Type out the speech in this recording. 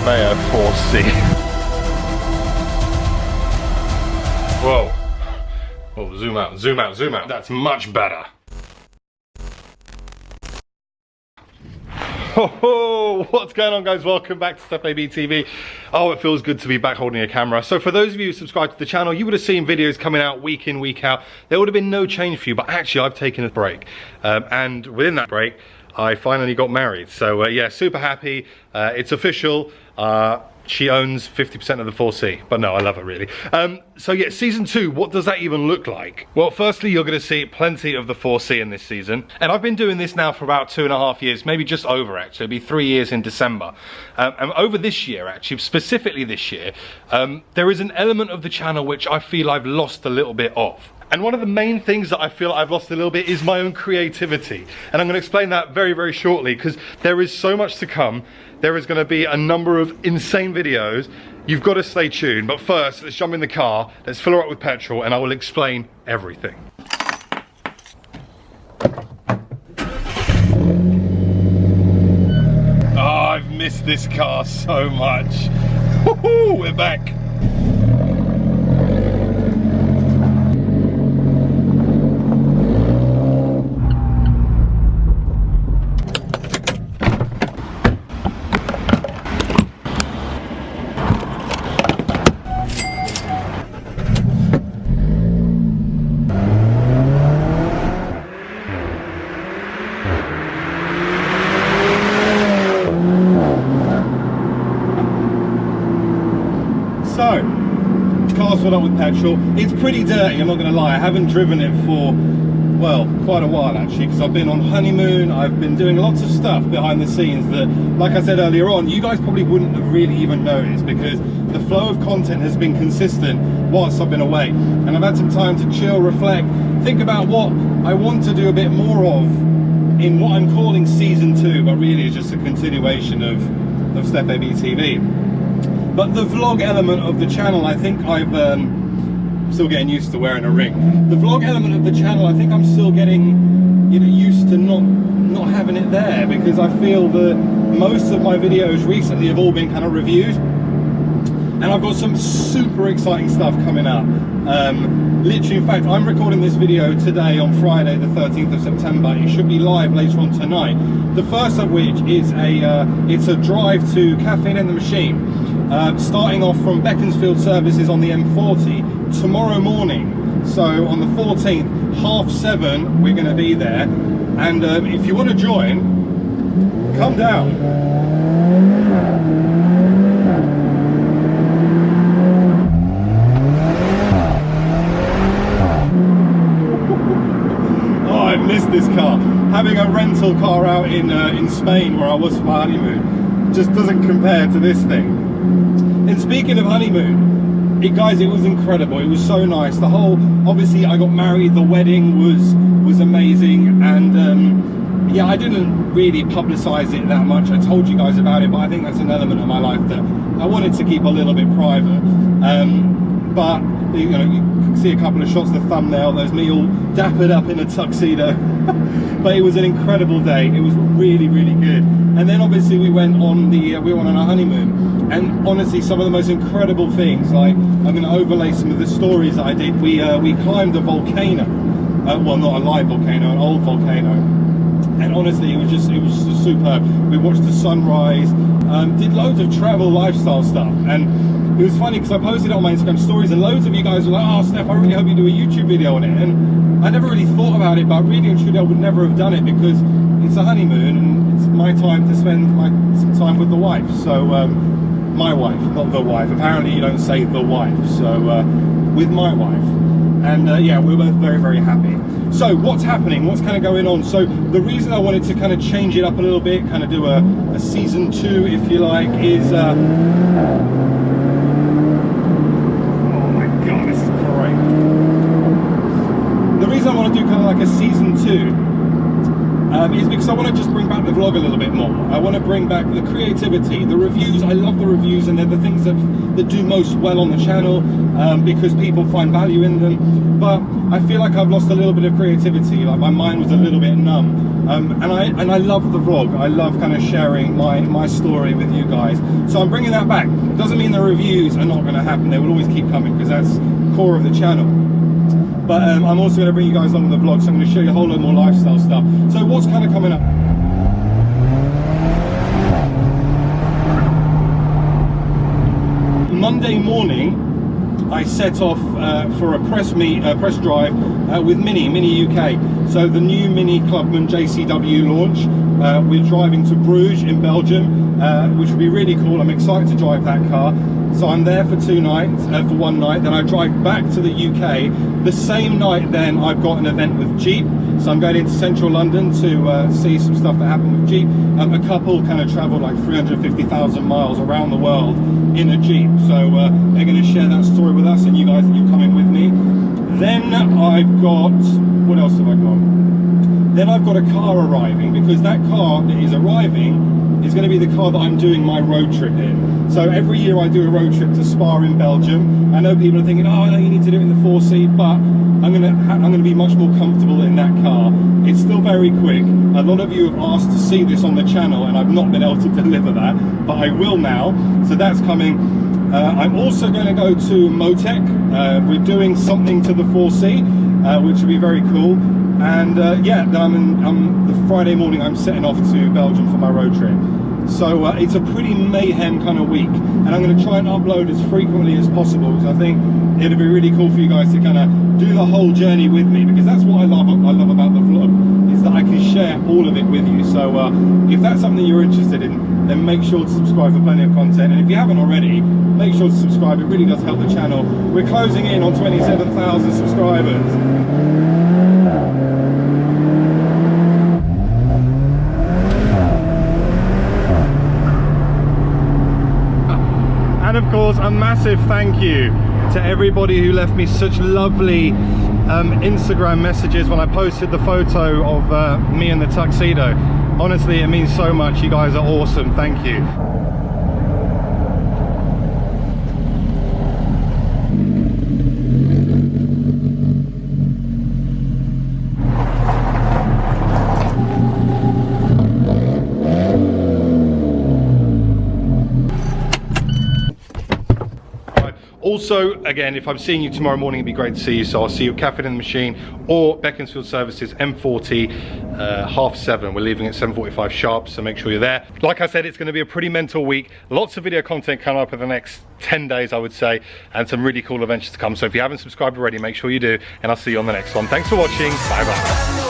Romeo 4C. Whoa. Oh, zoom out, zoom out, zoom out. That's much better. Oh, what's going on, guys? Welcome back to Stef ABtv. Oh, it feels good to be back holding a camera. So for those of you who subscribe to the channel, you would have seen videos coming out week in, week out. There would have been no change for you, but actually I've taken a break. And within that break, I finally got married. So yeah, super happy. It's official. She owns 50% of the 4C, but no, I love her really. So yeah, season 2, what does that even look like? Well, firstly, you're gonna see plenty of the 4C in this season. And I've been doing this now for about 2.5 years, maybe just over actually. It'll be 3 years in December. And over this year, actually, specifically this year, there is an element of the channel which I feel I've lost a little bit of. And one of the main things that I feel I've lost a little bit is my own creativity. And I'm gonna explain that very, very shortly, because there is so much to come. There is gonna be a number of insane videos. You've got to stay tuned. But first, let's jump in the car, let's fill her up with petrol, and I will explain everything. Oh, I've missed this car so much. Woohoo, we're back. So, car's filled up with petrol. It's pretty dirty, I'm not going to lie. I haven't driven it for, well, quite a while actually, because I've been on honeymoon. I've been doing lots of stuff behind the scenes that, like I said earlier on, you guys probably wouldn't have really even noticed, because the flow of content has been consistent whilst I've been away. And I've had some time to chill, reflect, think about what I want to do a bit more of in what I'm calling season 2, but really it's just a continuation of Stef ABtv. But the vlog element of the channel, I think I'm still getting used to wearing a ring. The vlog element of the channel, I think I'm still getting, you know, used to not having it there, because I feel that most of my videos recently have all been kind of reviews, and I've got some super exciting stuff coming up. Literally, in fact, I'm recording this video today on Friday the 13th of September. It should be live later on tonight. The first of which is it's a drive to Caffeine and the Machine. Starting off from Beaconsfield services on the M40 tomorrow morning. So on the 14th, 7:30, we're going to be there. And if you want to join, come down. Oh, I've missed this car. Having a rental car out in Spain, where I was for my honeymoon, just doesn't compare to this thing. And speaking of honeymoon, guys, it was incredible. It was so nice. The whole, obviously I got married, the wedding was amazing, and yeah, I didn't really publicize it that much. I told you guys about it, but I think that's an element of my life that I wanted to keep a little bit private. But you know, you can see a couple of shots of the thumbnail. There's me all dappered up in a tuxedo. But it was an incredible day. It was really, really good. And then obviously we went on a honeymoon, and honestly some of the most incredible things, like I'm going to overlay some of the stories that I did. We climbed a volcano, well, not a live volcano, an old volcano, and honestly it was just superb. We watched the sunrise, did loads of travel lifestyle stuff, and it was funny because I posted it on my Instagram stories, and loads of you guys were like, "Oh, Stef, I really hope you do a YouTube video on it." And I never really thought about it, but really and truly I would never have done it, because it's a honeymoon and it's my time to spend some time with the wife. So my wife, not the wife. Apparently you don't say the wife. So with my wife. And yeah, we were both very, very happy. So what's happening? What's kind of going on? So the reason I wanted to kind of change it up a little bit, kind of do a season 2, if you like, is oh my god, this is great. The reason I want to do kind of like a season 2 is because I want to just bring back the vlog a little bit more. I want to bring back the creativity, the reviews. I love the reviews, and they're the things that do most well on the channel, because people find value in them. But I feel like I've lost a little bit of creativity, like my mind was a little bit numb. And I love the vlog. I love kind of sharing my story with you guys. So I'm bringing that back. It doesn't mean the reviews are not going to happen. They will always keep coming because that's core of the channel. But I'm also going to bring you guys along with the vlog, so I'm going to show you a whole lot more lifestyle stuff. So what's kind of coming up? Monday morning, I set off for a press drive with Mini UK. So the new Mini Clubman JCW launch. We're driving to Bruges in Belgium, which will be really cool. I'm excited to drive that car. So I'm there for 2 nights, for 1 night, then I drive back to the UK. The same night then I've got an event with Jeep. So I'm going into central London to see some stuff that happened with Jeep. A couple kind of traveled like 350,000 miles around the world in a Jeep. So they're going to share that story with us, and you guys, you're coming with me. Then I've got, what else have I got? Then I've got a car arriving, because that car that is arriving is going to be the car that I'm doing my road trip in. So every year I do a road trip to Spa in Belgium. I know people are thinking, oh, I know you need to do it in the 4C, but I'm going to be much more comfortable in that car. It's still very quick. A lot of you have asked to see this on the channel, and I've not been able to deliver that, but I will now. So that's coming. I'm also going to go to Motec. We're doing something to the 4C, which will be very cool. And yeah, then the Friday morning I'm setting off to Belgium for my road trip. So it's a pretty mayhem kind of week, and I'm going to try and upload as frequently as possible, because I think it'll be really cool for you guys to kind of do the whole journey with me, because that's what I love about the vlog, is that I can share all of it with you. So if that's something you're interested in, then make sure to subscribe for plenty of content, and if you haven't already, make sure to subscribe. It really does help the channel. We're closing in on 27,000 subscribers. And of course, a massive thank you to everybody who left me such lovely Instagram messages when I posted the photo of me in the tuxedo. Honestly, it means so much. You guys are awesome. Thank you. Also, again, if I'm seeing you tomorrow morning, it'd be great to see you. So I'll see you at Cafe in the Machine or Beaconsfield Services, M40, 7:30. We're leaving at 7:45 sharp, so make sure you're there. Like I said, it's going to be a pretty mental week. Lots of video content coming up in the next 10 days, I would say, and some really cool adventures to come. So if you haven't subscribed already, make sure you do, and I'll see you on the next one. Thanks for watching. Bye bye.